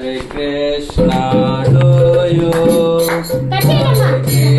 Hare Krishna to you. Krishna to you.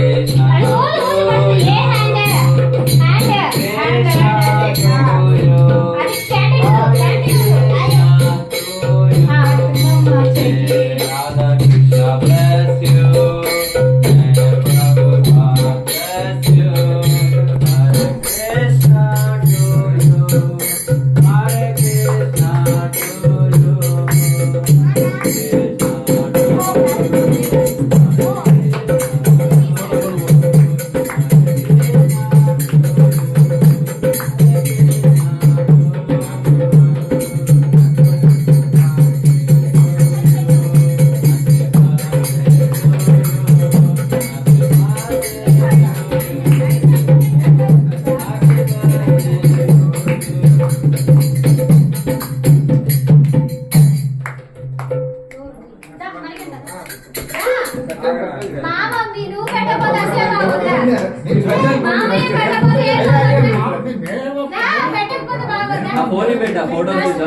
Photo uncle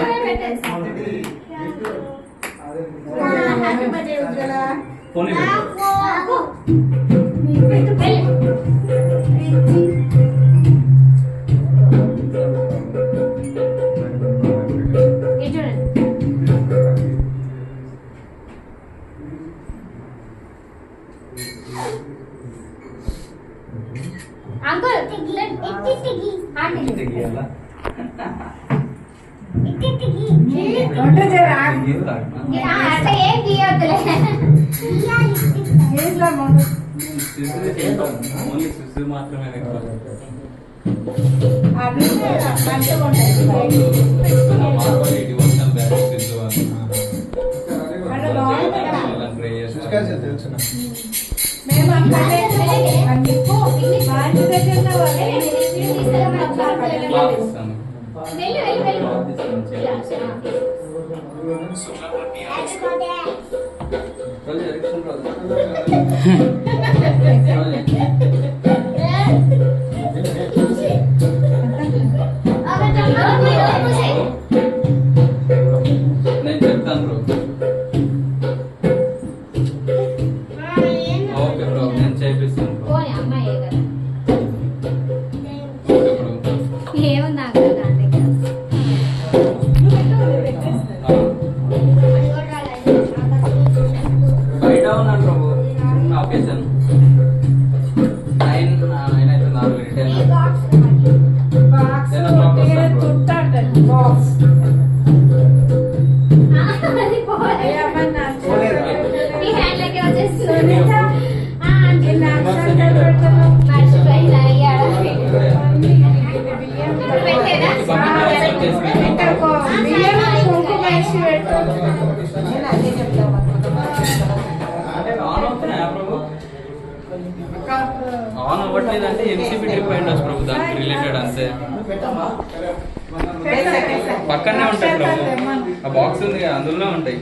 on అవ్వట్లేదంటే MCB trip అయ్యిండొచ్చు ప్రభు, దానికి related అంతే. పక్కనే ఉంటాయి ప్రభు, ఆ బాక్స్ ఉంది అందులో ఉంటాయి.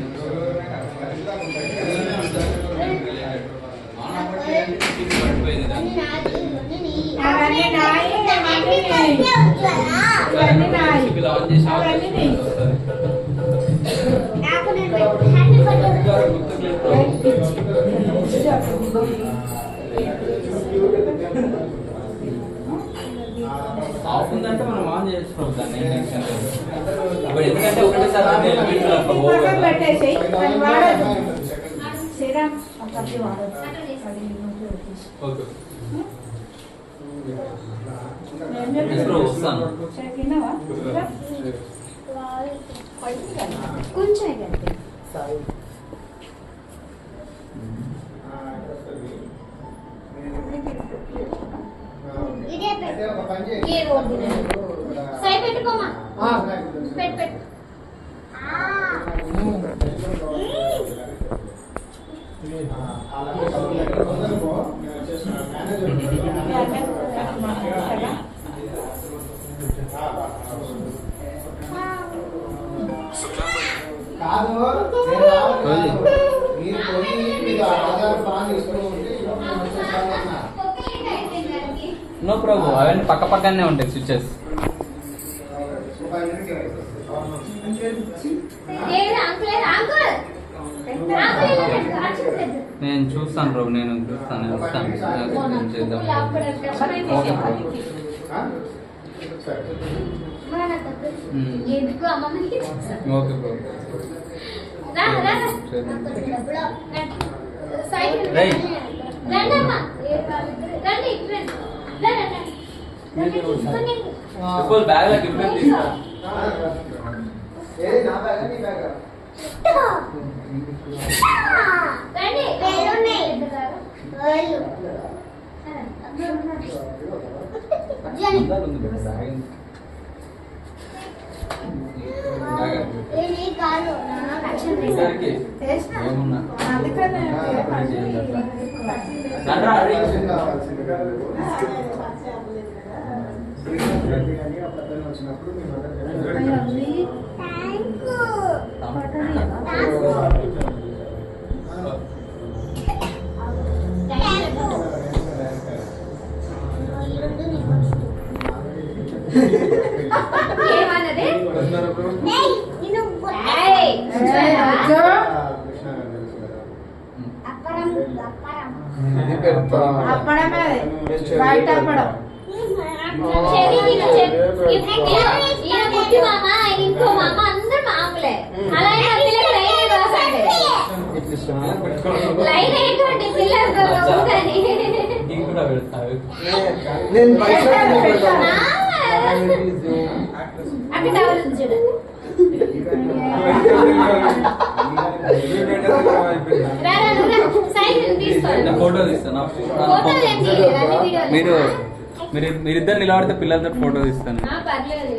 ఆఫ్ ఉందంటే మనం ఆన్ చేసుకోవచ్చు దాన్ని, ఇప్పుడు ఎందుకంటే ఒకటేసారి వస్తాను కొంచెం సై పెట్టుకోమా పెట్టు పెట్టు నో ప్రభు, అవన్నీ పక్క పక్కనే ఉంటాయి స్విచ్చెస్. నేను చూస్తాను బ్రో, నేను చూస్తాను, నేను వస్తాను. చేద్దాం. Okay bro. ఎందుకు అమ్మమ్మకి ఓకే బ్రో. రా రా చేద్దాం. Side right. రండి అమ్మ రండి రండి రండి తీసుకొని ఫుల్ బ్యాగ్ లో గిఫ్ట్ తీస్తా. రండి వేలున్నాయి వేలు ఇది కాదు ఇద్దరికి ఏమున్నా ఏమన్నది అప్పడమే బయట అప్పడం ఇంకో మామ అందరు మామూలే అలా లైన్ రాసండి లైన్ ఏంటండి పిల్లలతో కానీ నీకు కూడా పెడతావు. అక్కడ టవల్ చూడు సైడ్ తీసుకోండి నా ఫోటో తీస్తాను. ఫోటోలు ఏంటి అన్ని వీడియోలు మీరు మీరిద్దరు నిలబడితే పిల్లలతో ఫోటో తీస్తాను. పర్లేదు